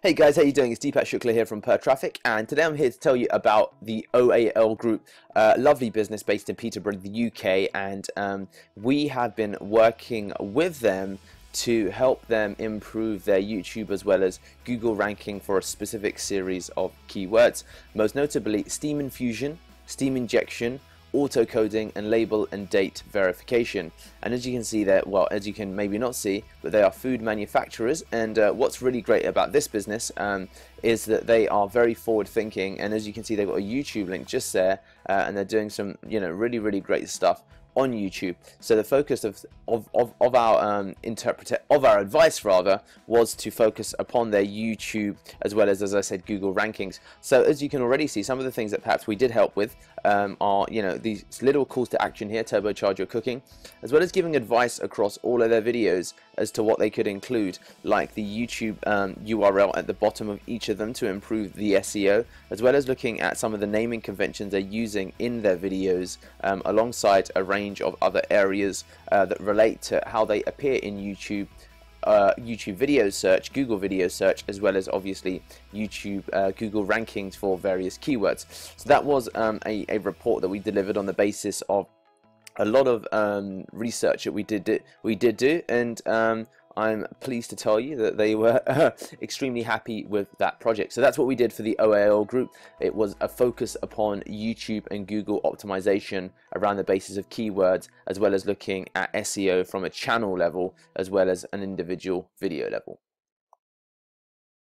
Hey guys, how you doing? It's Deepak Shukla here from Per Traffic, and today I'm here to tell you about the OAL Group, lovely business based in Peterborough, the UK, and we have been working with them to help them improve their YouTube as well as Google ranking for a specific series of keywords, most notably steam infusion, steam injection, auto coding, and label and date verification. And as you can see there, well, as you can maybe not see, but they are food manufacturers, and what's really great about this business is that they are very forward thinking, and as you can see they've got a YouTube link just there, and they're doing some really great stuff on YouTube. So the focus of our advice rather was to focus upon their YouTube as well as I said, Google rankings. So as you can already see, some of the things that perhaps we did help with are these little calls to action here: turbocharge your cooking, as well as giving advice across all of their videos as to what they could include, like the YouTube URL at the bottom of each of them to improve the SEO, as well as looking at some of the naming conventions they're using in their videos, alongside a range of other areas that relate to how they appear in YouTube, YouTube video search, Google video search, as well as obviously YouTube Google rankings for various keywords. So that was a report that we delivered on the basis of a lot of research that we did do, and I'm pleased to tell you that they were extremely happy with that project. So that's what we did for the OAL group. It was a focus upon YouTube and Google optimization around the basis of keywords, as well as looking at SEO from a channel level as well as an individual video level.